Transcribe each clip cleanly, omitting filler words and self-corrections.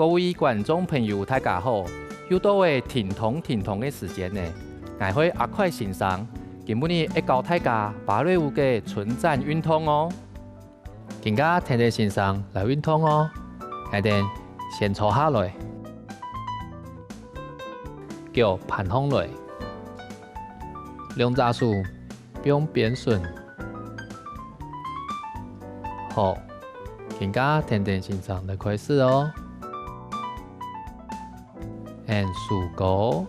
各位观众朋友，大家好！又到了停通的时间呢。我会阿快先生今日会教大家芭蕾舞的伸展运动哦。今家听先生来运动哦。我哋先坐下来，脚盘放来，两只手并扁顺。好，今家听先生来开始哦。and 竖高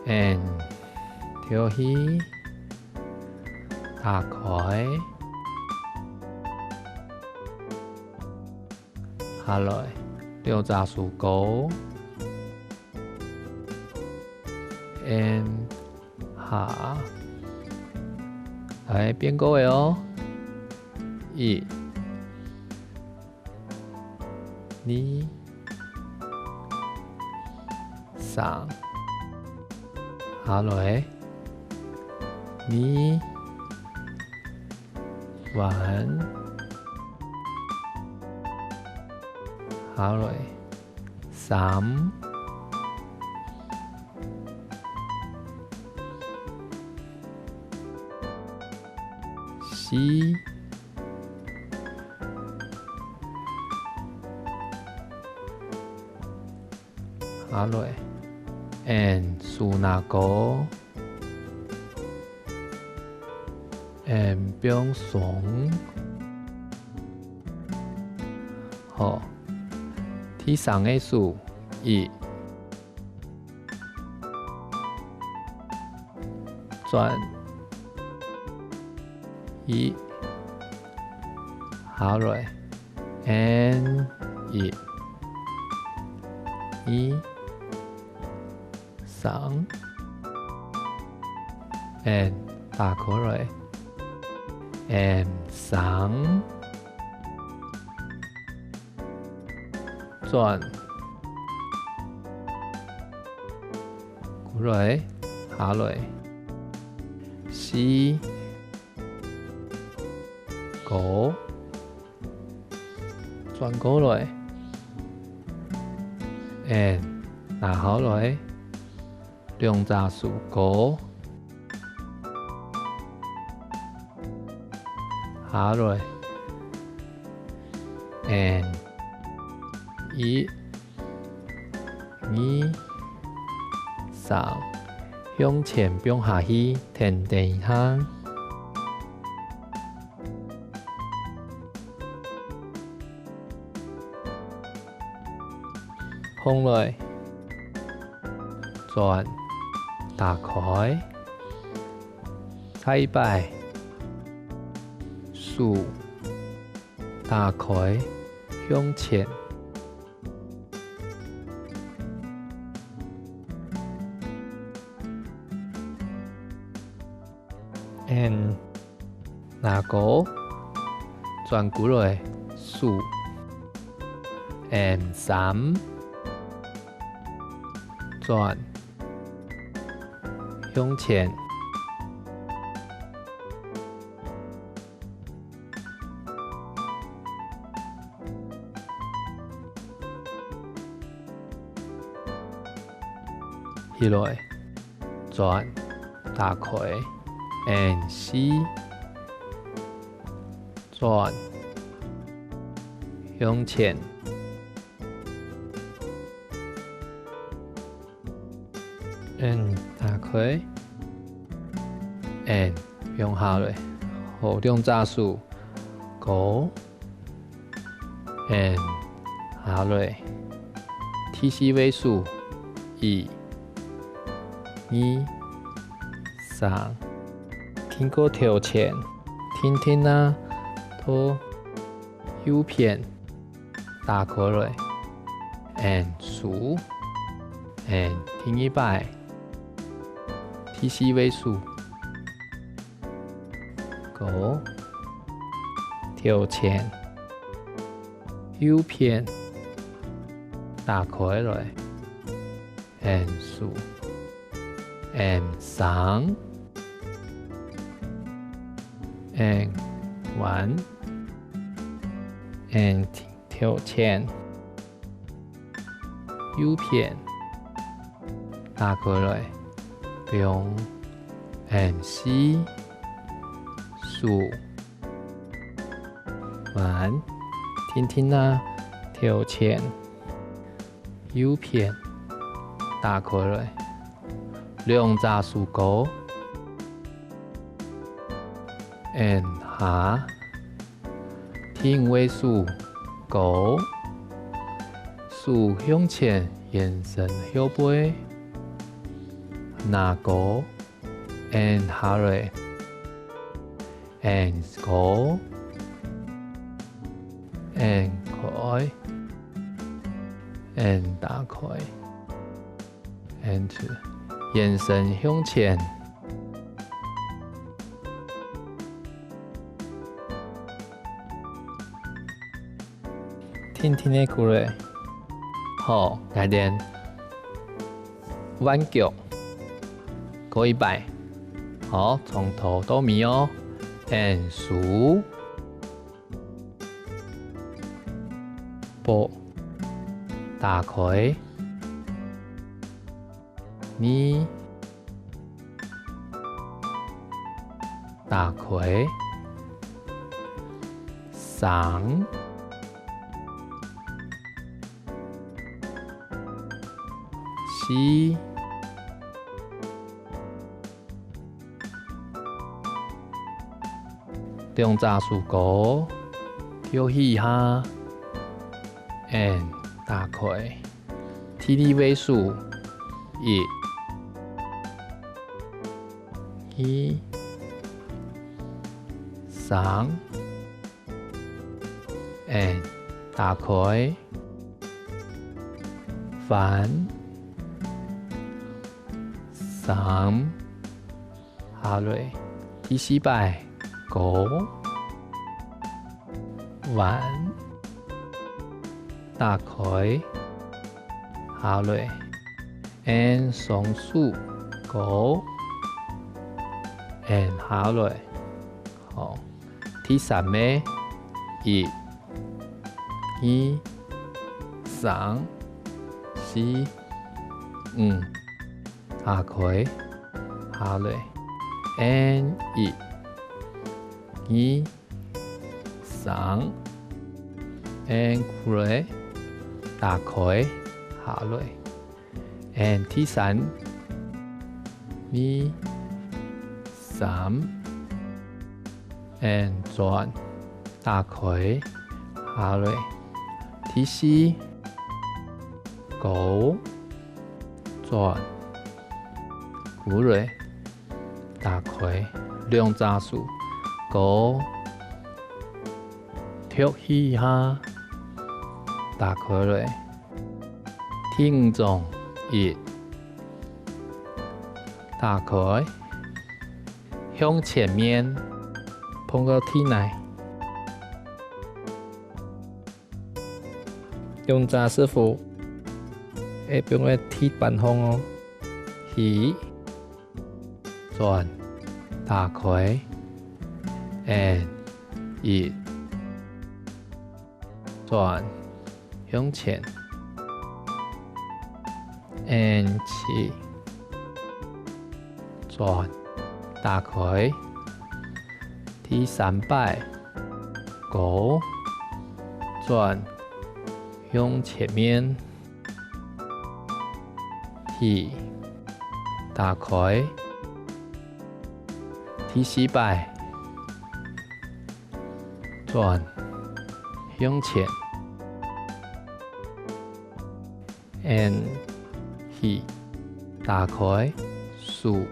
and 跳起打开下来两只竖高 and 下来变高的哦1 2 3下来2 1下來3 4下來and 豎那高 and 變鬆好第三個數1轉1下來 and 1 2 3 and 打開來 and 3轉過來下來4 5轉過來 and 拿下來兩隻手高下來 and 1 2 3向前並下去停一下放來轉打開再擺豎打開向前and 拿高轉過來豎and 3轉向前起來轉打開 and 4轉向前and 打開 and 向下來好兩隻手高 and 下來第四位數1 2 3經過跳前聽啊到右邊打開來 and 豎 and 聽一擺第四位數高跳前右邊打開來 and 豎 and 3 and 1 and 跳前 U 片打开来，中 and C 数完，听听啊，跳前 U 片打开来，两只数高 and 下，听位数高，数向前延伸后背，拿高 and 下来 and 高 and 开 and 打开 and 延伸向前，听听的过来，好，来练弯脚，过一摆，好，从头到尾哦 ，and 数，步，打开。你打开三四两只数高跳起下 ，and 打开 ，TD 位数一。一、三 ，and 打开，翻，三，下来，第四摆，高，弯，打开，下来 ，and 双数，高。and 下来，好，第三个，一、二、三、四、五，打开，下来 ，and 一、二、三 ，and 过来，打开，下来 ，and 第三，二。三 ，and 转，打开，下来，第四，高，转，过来，打开，两只数，高，跳起下，打开来，听众一，打开。向前面碰到体内，用扎师傅，会用来踢板风哦。起，转，打开 ，and 一，转，向前 ，and 起，转。打开，第三摆，高，转，向前面，起，打开，第四摆，转，向前 ，and 起，打开，数。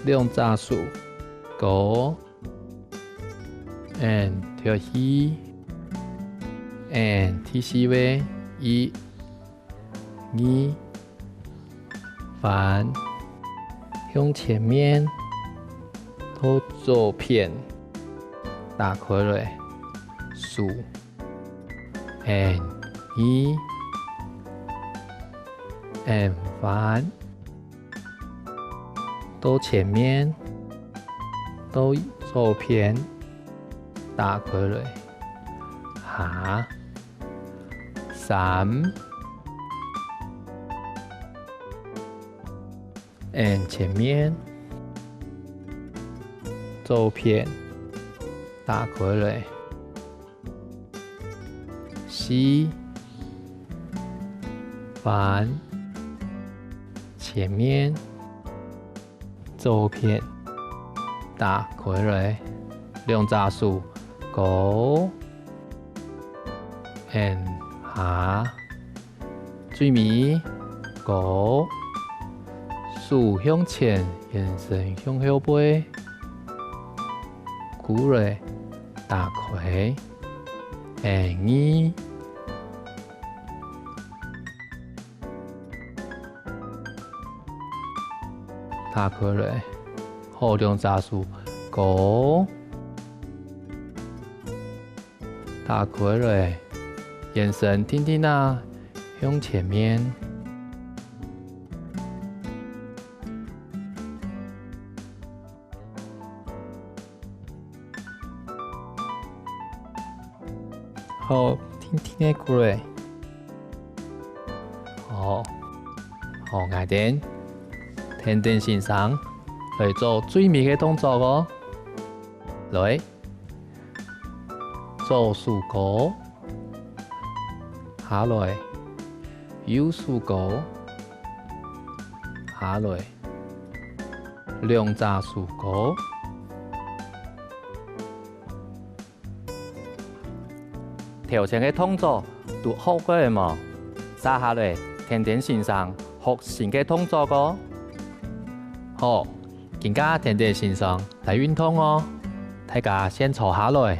两只数，高 ，and 跳起 ，and 第四位一、二，翻，向前面，到左片，打开来，数 ，and 一 ，and 翻。到前面，到左边，打开来，下，三，and 前面，左片，打开来，西，反，前面，左片，打开来，两只手，高，and 下，水面，高。手向前，眼神向后背，鼓励打开，耳，打开来，好两只手，高，打开来，眼神听听啊，向前面。好，听听的鼓励，好，眼点，天天欣赏，来做最美的动作哦。来，左手高，下来，右手高，下来，两只手高。头前的动作都学过了嘛？接下来天天欣赏学新的动作哦。好，更加天天欣赏来运动哦。大家先坐下来，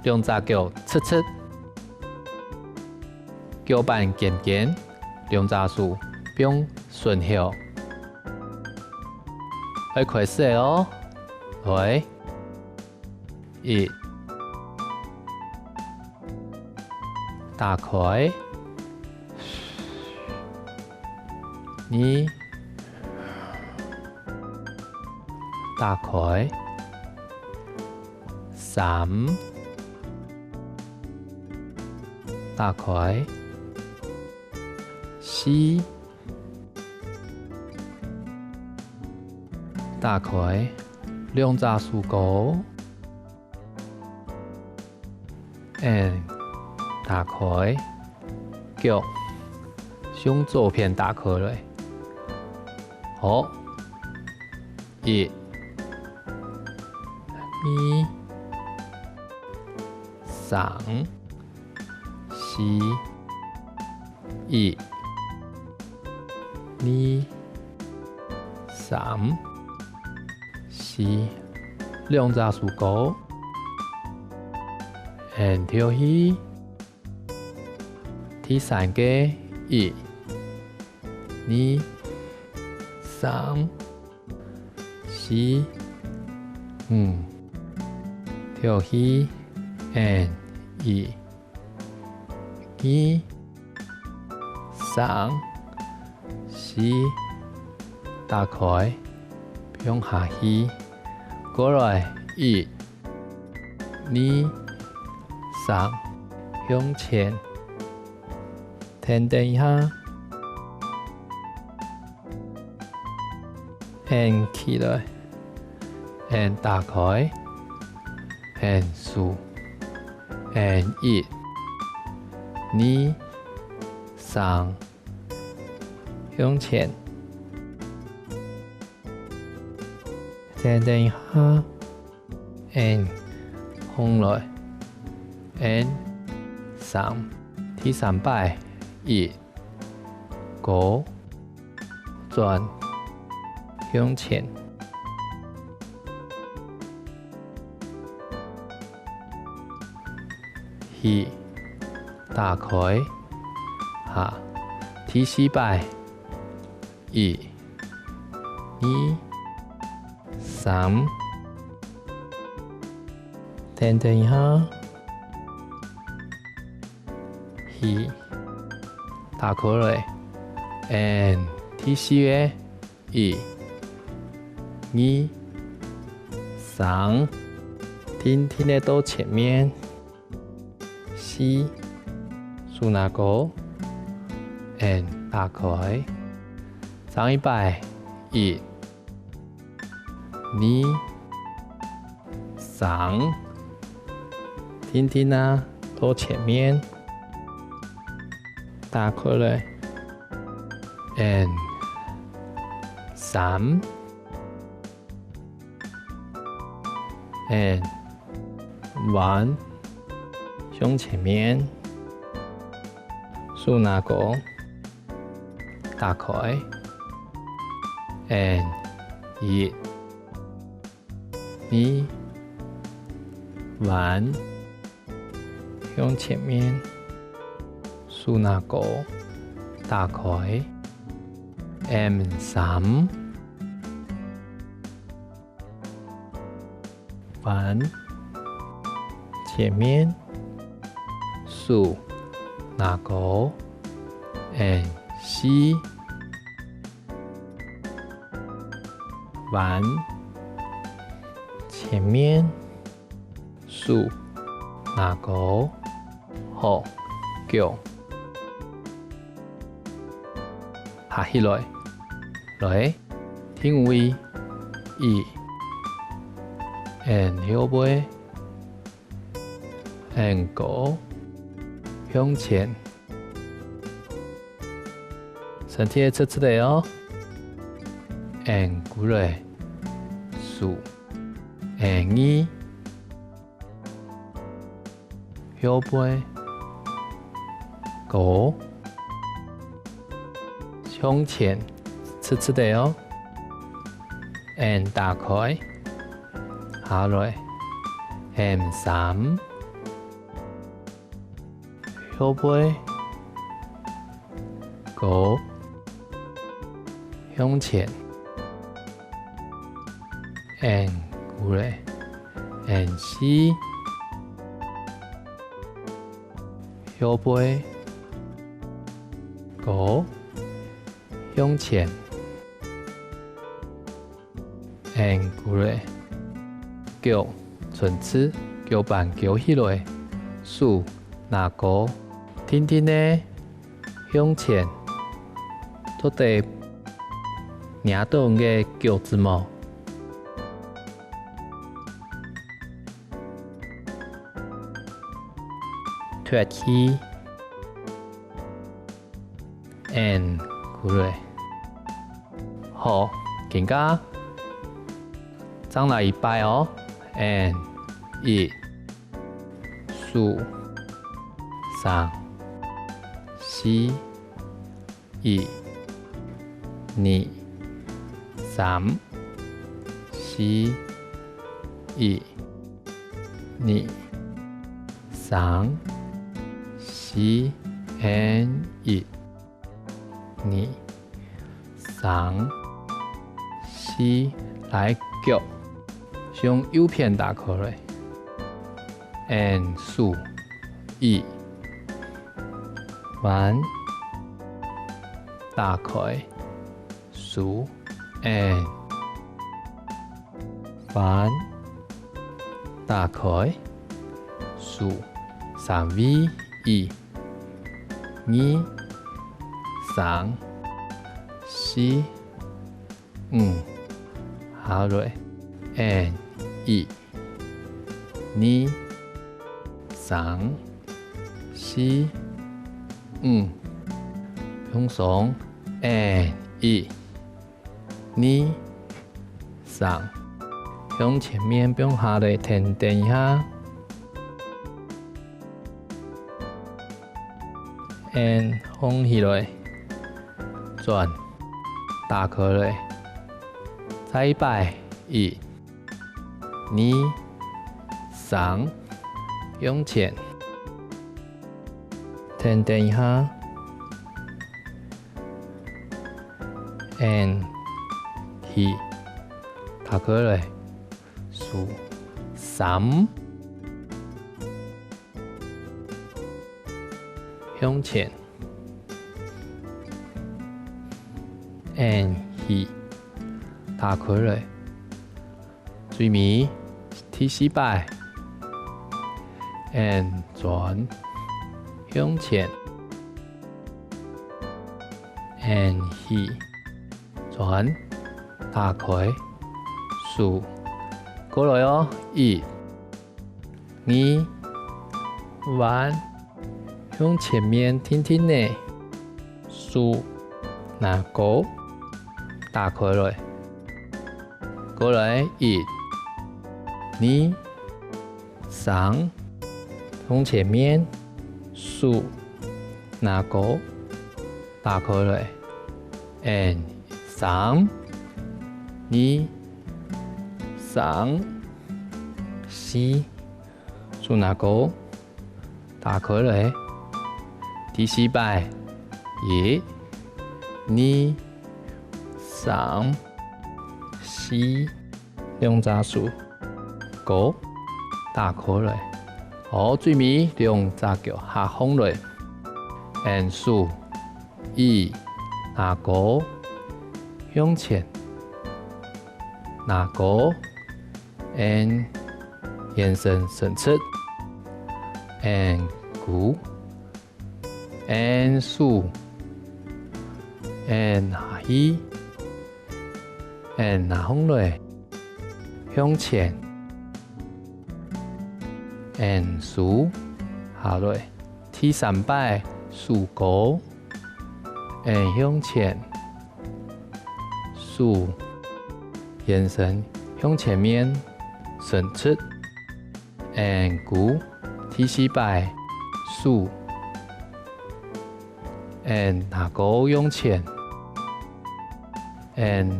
两只脚侧侧，脚板尖尖，两只手并顺后。要开始哦，来。一，打开，二，打开，三，打开，四，打开，两只手高。打开，脚向左边打开来。好，一、二、三、四、一、二、三、四，两只手高。跳起，第三个，一、二、三、四、五，跳起，一、二、三、四，打开，向下去，过来，一、二。三，向前，停顿一下，起来，打开，数，一、二、三，向前，停顿一下，放来。三，第三摆，一，高，转，向前，一，打开，下，第四摆，一，二，三，停顿一下。打开来，第四个，一、二、三，听听得到前面，四，手拿高， and 打开。上一摆1、2、3，听听啊，多前面，打开了 and 3 and 1，向前面，数那个，打开 and 1、2、1，向前面，数那个，打开 and 3。1，前面数那个 and 4， 1，前面数那个好9，下起来，来听位1。and 后背 and 5，向前，身体直直的哦 and 过来4 and 2，后背5，向前，直直的哦 and 打开。下来 and 3，后背5，向前 and 过来 and 4，后背5，向前 and 过来。脚唇齿脚板脚起来，数那个天天的向前，做地领导的脚趾毛，脱起 and 过来，好，更加张来一摆哦。and 1、4、3、4、1、2、3、4、1、2、3、4 and 1、2、3、4，来脚。向右片打开来 and 4、1、1，打开4 and 1，打开4 3 1、2、3、4、5，下来 and 1、2、3、4、5，向上 and 1、2、3，向前面向下来停一下 and 放起来，转，打开来，再一摆1、2、3，向前，停一下 and 2，打开来，4、3，向前 and 2，打开来。水面第4摆 and 转向前 and he 船打开树过来哦一你弯向前面听听呢树那个打开来过来一你三从前面树那个打开来 and 三二三四树那个打开来第四摆一二三四两只树五打开来好最尾两只脚下放落 and 树一那个向前那个 and 眼神伸出 and 鼓 and 树 and 下去 and 拿放落向前 and 树下落第三摆树高 and 向前树眼神向前面伸出 and 鼓第四摆树 and 拿高向前 and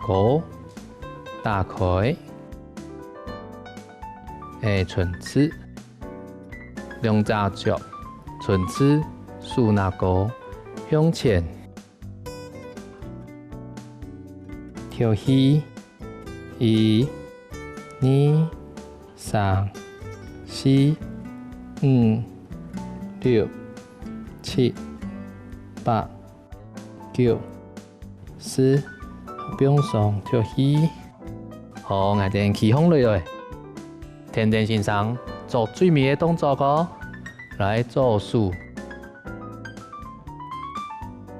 高打开 and 唇齿两只脚唇齿树拿高向前跳起一二三四五六七八九十不用上跳起好我哋起风了甜甜先生做最尾的动作个来做数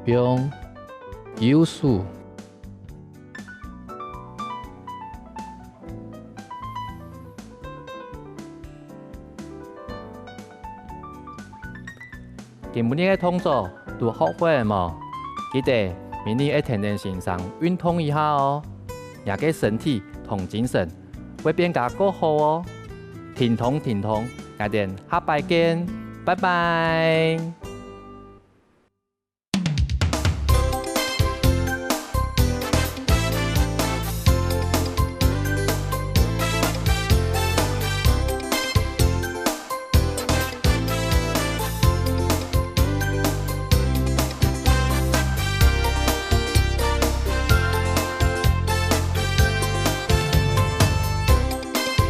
用右数今日的动作都学会了吗？记得明日要天天先生运动一下哦，也给身体同精神会变得更好哦。停通，下点下拜见，拜拜。